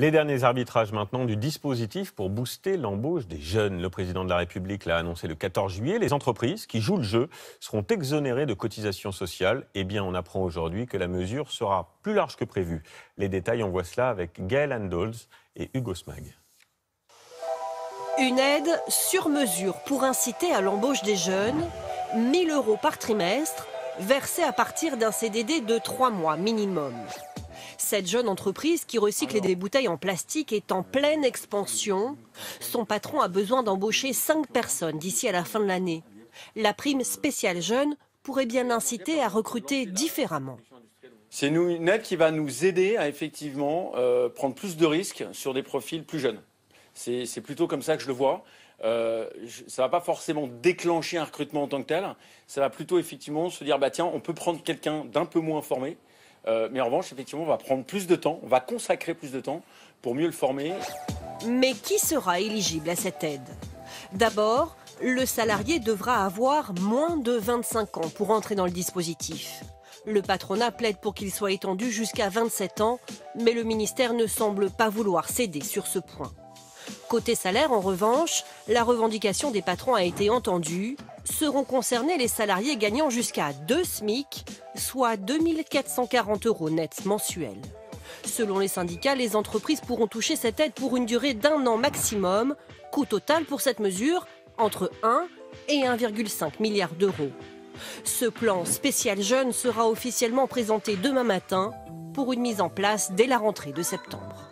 Les derniers arbitrages maintenant du dispositif pour booster l'embauche des jeunes. Le président de la République l'a annoncé le 14 juillet. Les entreprises qui jouent le jeu seront exonérées de cotisations sociales. Eh bien, on apprend aujourd'hui que la mesure sera plus large que prévu. Les détails, on voit cela avec Gaël Andols et Hugo Smag. Une aide sur mesure pour inciter à l'embauche des jeunes, 1 000 € par trimestre, versés à partir d'un CDD de 3 mois minimum. Cette jeune entreprise qui recycle des bouteilles en plastique est en pleine expansion. Son patron a besoin d'embaucher 5 personnes d'ici à la fin de l'année. La prime spéciale jeune pourrait bien l'inciter à recruter différemment. C'est une aide qui va nous aider à effectivement prendre plus de risques sur des profils plus jeunes. C'est plutôt comme ça que je le vois. Ça ne va pas forcément déclencher un recrutement en tant que tel. Ça va plutôt effectivement se dire, bah tiens, on peut prendre quelqu'un d'un peu moins formé. Mais en revanche, effectivement, on va prendre plus de temps, on va consacrer plus de temps pour mieux le former. Mais qui sera éligible à cette aide? D'abord, le salarié devra avoir moins de 25 ans pour entrer dans le dispositif. Le patronat plaide pour qu'il soit étendu jusqu'à 27 ans, mais le ministère ne semble pas vouloir céder sur ce point. Côté salaire, en revanche, la revendication des patrons a été entendue. Seront concernés les salariés gagnant jusqu'à 2 SMIC, soit 2 440 € nets mensuels. Selon les syndicats, les entreprises pourront toucher cette aide pour une durée d'1 an maximum. Coût total pour cette mesure, entre 1 et 1,5 milliard d'euros. Ce plan spécial jeune sera officiellement présenté demain matin pour une mise en place dès la rentrée de septembre.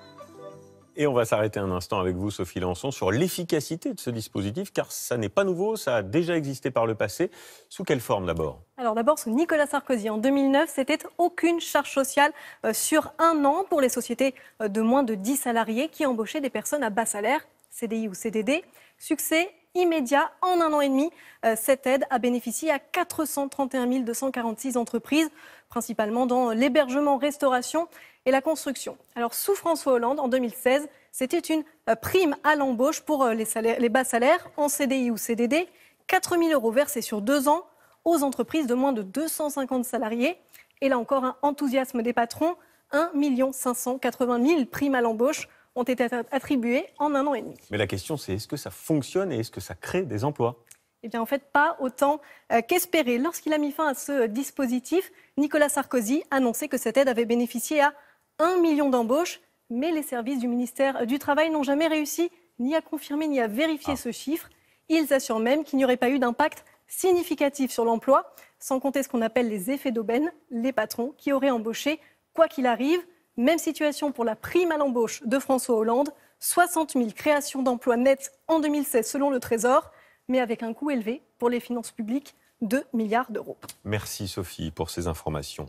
Et on va s'arrêter un instant avec vous, Sophie Lançon, sur l'efficacité de ce dispositif, car ça n'est pas nouveau, ça a déjà existé par le passé. Sous quelle forme d'abord? Alors d'abord, sous Nicolas Sarkozy, en 2009, c'était aucune charge sociale sur 1 an pour les sociétés de moins de 10 salariés qui embauchaient des personnes à bas salaire, CDI ou CDD. Succès immédiat, en 1 an et demi, cette aide a bénéficié à 431 246 entreprises, principalement dans l'hébergement, restauration et la construction. Alors sous François Hollande, en 2016, c'était une prime à l'embauche pour les bas salaires en CDI ou CDD, 4 000 € versés sur 2 ans aux entreprises de moins de 250 salariés. Et là encore, un enthousiasme des patrons, 1 580 000 primes à l'embauche ont été attribuées en 1 an et demi. Mais la question, c'est est-ce que ça fonctionne et est-ce que ça crée des emplois? Eh bien, en fait, pas autant qu'espéré. Lorsqu'il a mis fin à ce dispositif, Nicolas Sarkozy annonçait que cette aide avait bénéficié à 1 million d'embauches, mais les services du ministère du Travail n'ont jamais réussi ni à confirmer ni à vérifier ce chiffre. Ils assurent même qu'il n'y aurait pas eu d'impact significatif sur l'emploi, sans compter ce qu'on appelle les effets d'aubaine, les patrons qui auraient embauché quoi qu'il arrive. Même situation pour la prime à l'embauche de François Hollande, 60 000 créations d'emplois nets en 2016 selon le Trésor, mais avec un coût élevé pour les finances publiques, 2 milliards d'euros. Merci Sophie pour ces informations.